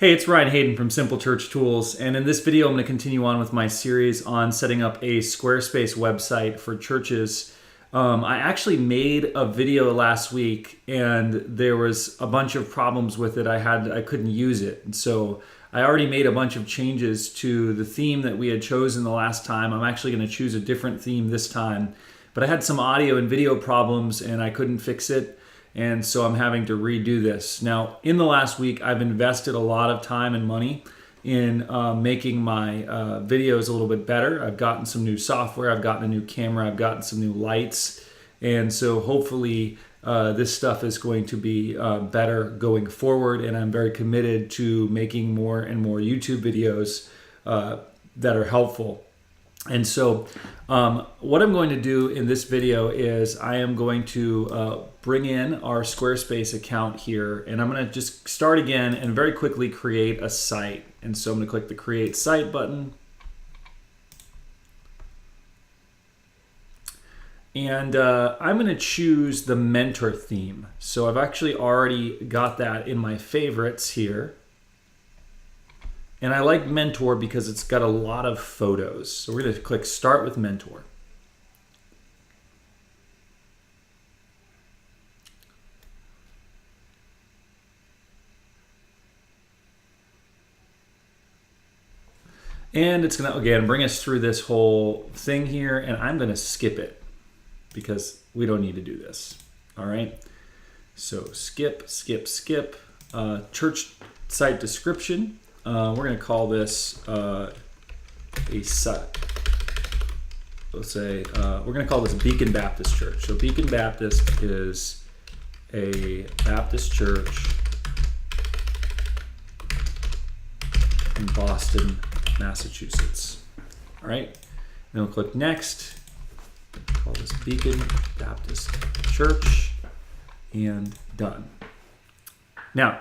Hey, it's Ryan Hayden from Simple Church Tools, and in this video I'm going to continue on with my series on setting up a Squarespace website for churches. I actually made a video last week and there was a bunch of problems with it. I couldn't use it, and so I already made a bunch of changes to the theme that we had chosen the last time. I'm actually going to choose a different theme this time, but I had some audio and video problems and I couldn't fix it. And so I'm having to redo this. Now, in the last week, I've invested a lot of time and money in making my videos a little bit better. I've gotten some new software, I've gotten a new camera, I've gotten some new lights. And so hopefully this stuff is going to be better going forward. And I'm very committed to making more and more YouTube videos that are helpful. And so what I'm going to do in this video is I am going to bring in our Squarespace account here, and I'm going to just start again and very quickly create a site. And so I'm going to click the Create Site button. And I'm going to choose the Mentor theme. So I've actually already got that in my favorites here. And I like Mentor because it's got a lot of photos. So we're going to click Start with Mentor. And it's going to, again, bring us through this whole thing here. And I'm going to skip it because we don't need to do this. All right. So skip. Church site description. We're going to call this a site. Let's say we're going to call this Beacon Baptist Church. So Beacon Baptist is a Baptist church in Boston, Massachusetts. All right. Then we'll click Next. Call this Beacon Baptist Church, and done. Now,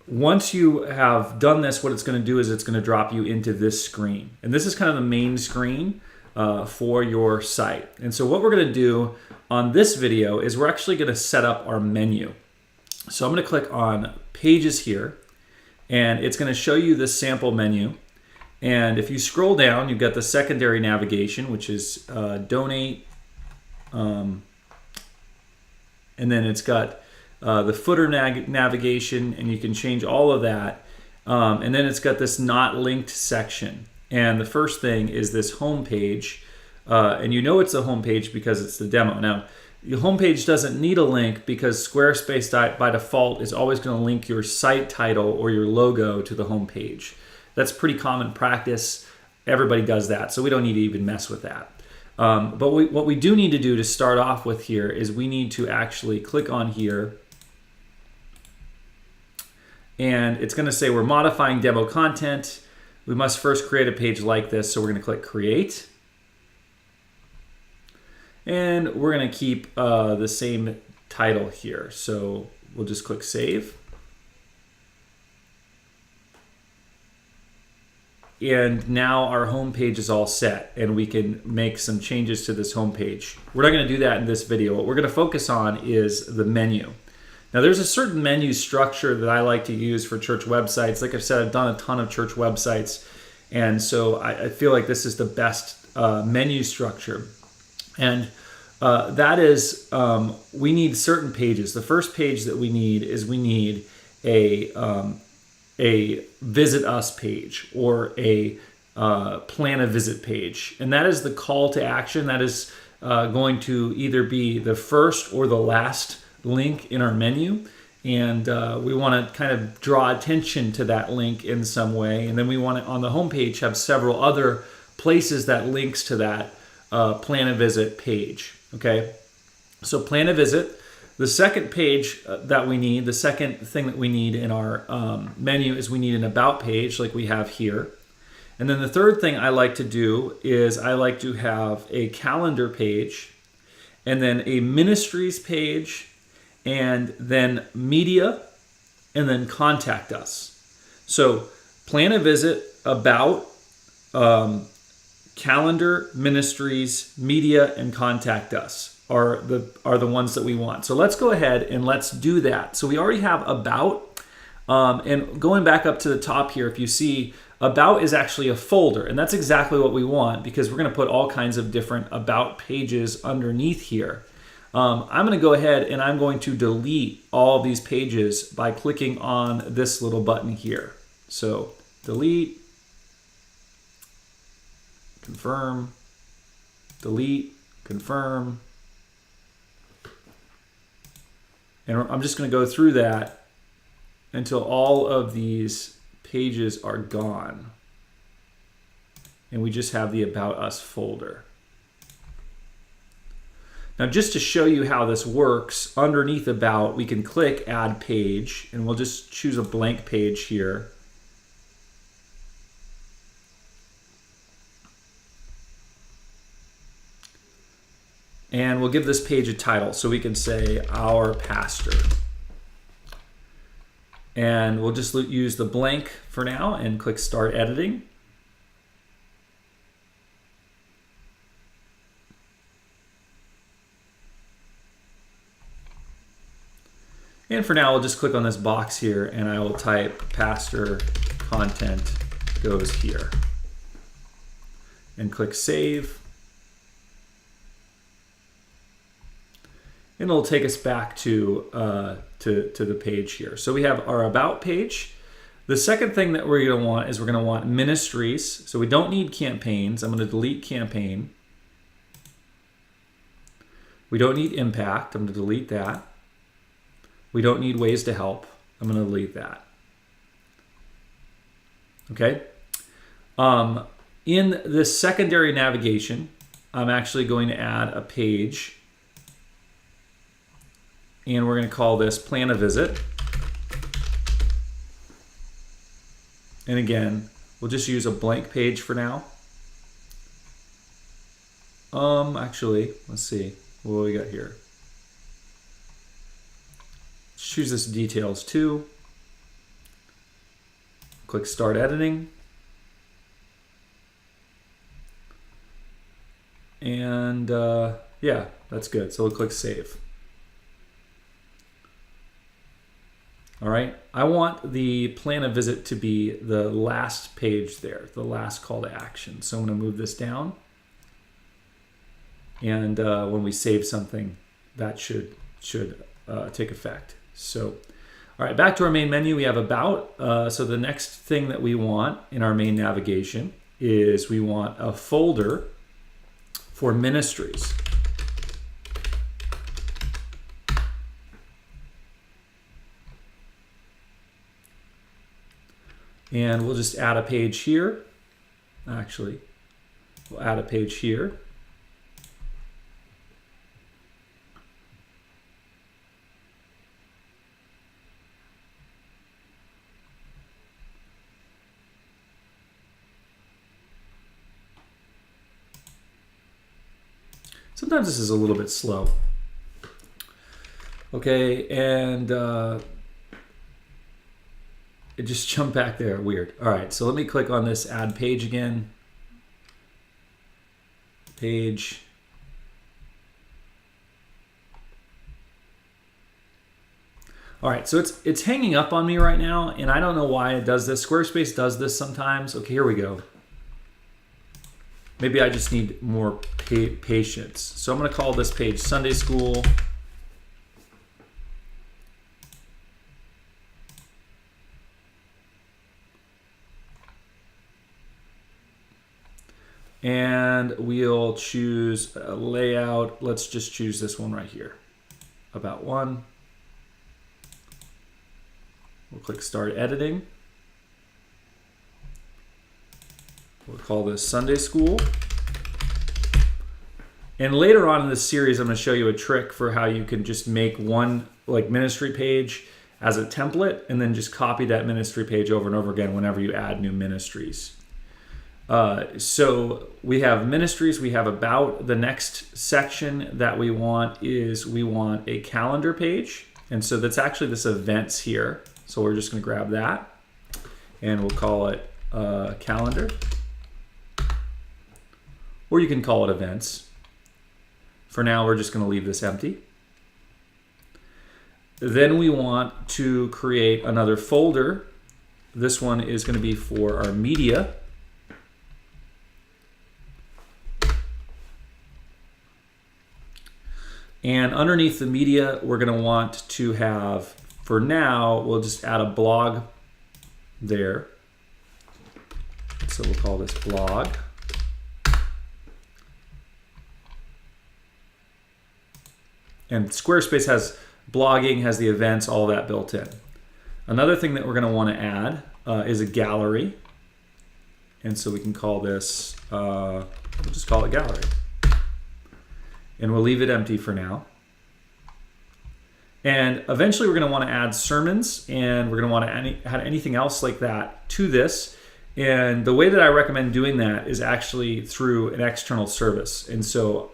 once you have done this, what it's going to do is it's going to drop you into this screen. And this is kind of the main screen for your site. And so what we're going to do on this video is we're actually going to set up our menu. So I'm going to click on Pages here, and it's going to show you this sample menu. And if you scroll down, you've got the secondary navigation, which is Donate. And then it's got the footer navigation, and you can change all of that. And then it's got this not linked section. And the first thing is this home page. And you know it's a home page because it's the demo. Now, your home page doesn't need a link because Squarespace by default is always going to link your site title or your logo to the home page. That's pretty common practice. Everybody does that, so we don't need to even mess with that. But what we do need to do to start off with here is we need to actually click on here. And it's going to say we're modifying demo content. We must first create a page like this. So we're going to click Create. And we're going to keep the same title here. So we'll just click Save. And now our home page is all set, and we can make some changes to this home page. We're not going to do that in this video. What we're going to focus on is the menu. Now, there's a certain menu structure that I like to use for church websites. Like I've said, I've done a ton of church websites, and so I feel like this is the best menu structure. And that is, we need certain pages. The first page that we need is we need a Visit Us page or a Plan a Visit page. And that is the call to action. That is going to either be the first or the last link in our menu. And we want to kind of draw attention to that link in some way. And then we want to, on the homepage, have several other places that links to that Plan a Visit page. Okay, so Plan a Visit. The second page that we need, the second thing that we need in our menu is we need an About page like we have here. And then the third thing I like to do is I like to have a Calendar page, and then a Ministries page, and then Media, and then Contact Us. So Plan a Visit, About, Calendar, Ministries, Media, and Contact Us are the ones that we want. So let's go ahead and let's do that. So we already have About. And going back up to the top here, if you see, about is actually a folder, and that's exactly what we want because we're going to put all kinds of different about pages underneath here. I'm going to go ahead and I'm going to delete all of these pages by clicking on this little button here. So delete, confirm, delete, confirm. And I'm just going to go through that until all of these pages are gone. And we just have the About Us folder. Now, just to show you how this works, underneath About, we can click Add Page, and we'll just choose a blank page here. And we'll give this page a title, so we can say Our Pastor. And we'll just use the blank for now and click Start Editing. And for now, we'll just click on this box here and I will type Pastor Content Goes Here. And click Save. And it'll take us back to the page here. So we have our About page. The second thing that we're going to want is we're going to want ministries. So we don't need campaigns. I'm going to delete campaign. We don't need impact. I'm going to delete that. We don't need ways to help. I'm going to delete that. Okay. In the secondary navigation, I'm actually going to add a page. And we're going to call this Plan a Visit. And again, we'll just use a blank page for now. Actually, let's see what we got here. Let's choose this Details too. Click Start Editing. And yeah, that's good. So we'll click Save. All right, I want the Plan a Visit to be the last page there, the last call to action. So I'm going to move this down. And when we save something, that should take effect. So, all right, back to our main menu, we have About. So the next thing that we want in our main navigation is we want a folder for ministries. And we'll just add a page here. Actually, we'll add a page here. Sometimes this is a little bit slow. Okay, and it just jumped back there, weird. All right, so let me click on this Add Page again. Page. All right, so it's hanging up on me right now, and I don't know why it does this. Squarespace does this sometimes. Okay, here we go. Maybe I just need more patience. So I'm going to call this page Sunday School. And we'll choose a layout. Let's just choose this one right here. About one. We'll click Start Editing. We'll call this Sunday School. And later on in this series, I'm going to show you a trick for how you can just make one ministry page as a template and then just copy that ministry page over and over again whenever you add new ministries. So we have ministries, we have About. The next section that we want is we want a calendar page. And so that's actually this events here. So we're just going to grab that and we'll call it calendar. Or you can call it events. For now, we're just going to leave this empty. Then we want to create another folder. This one is going to be for our media. And underneath the media, we're going to want to have, for now, we'll just add a blog there. So we'll call this blog. And Squarespace has blogging, has the events, all that built in. Another thing that we're going to want to add is a gallery. And so we can call this, we'll just call it gallery. And we'll leave it empty for now. And eventually we're going to want to add sermons, and we're going to want to add anything else like that to this. And the way that I recommend doing that is actually through an external service. And so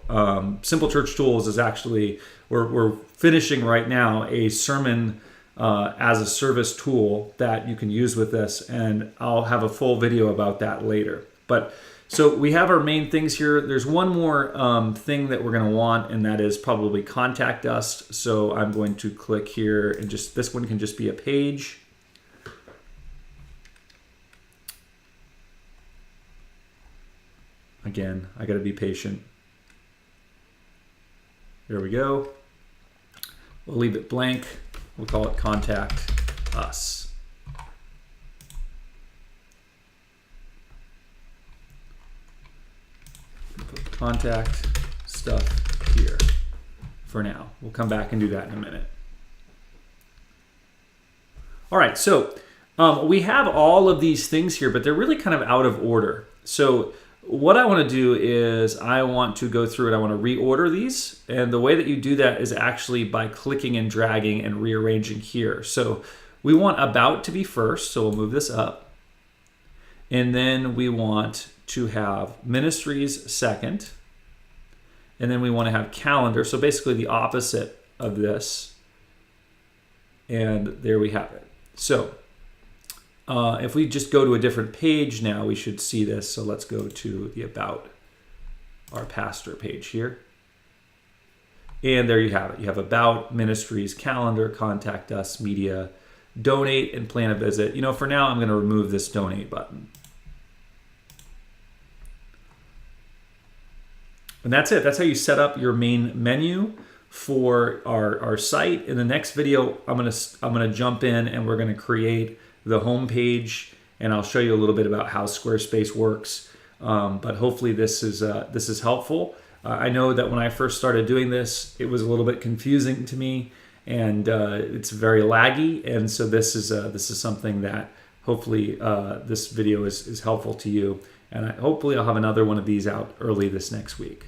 Simple Church Tools is actually, we're finishing right now a sermon as a service tool that you can use with this. And I'll have a full video about that later. But so we have our main things here. There's one more thing that we're going to want, and that is probably contact us. So I'm going to click here, and just this one can just be a page. Again, I got to be patient. There we go. We'll leave it blank. We'll call it contact us. Put contact stuff here for now. We'll come back and do that in a minute. All right, so we have all of these things here, but they're really kind of out of order. So what I want to do is I want to go through and I want to reorder these. And the way that you do that is actually by clicking and dragging and rearranging here. So we want about to be first, so we'll move this up. And then we want to have ministries second. And then we want to have calendar, so basically the opposite of this. And there we have it. So if we just go to a different page now, we should see this. So let's go to the About Our Pastor page here. And there you have it. You have About, Ministries, Calendar, Contact Us, Media, Donate, and Plan a Visit. You know, for now, I'm going to remove this Donate button. And that's it. That's how you set up your main menu for our site. In the next video, I'm gonna jump in and we're gonna create the home page, and I'll show you a little bit about how Squarespace works. But hopefully this is helpful. I know that when I first started doing this, it was a little bit confusing to me, and it's very laggy. And so this is something that hopefully this video is helpful to you. And hopefully I'll have another one of these out early this next week.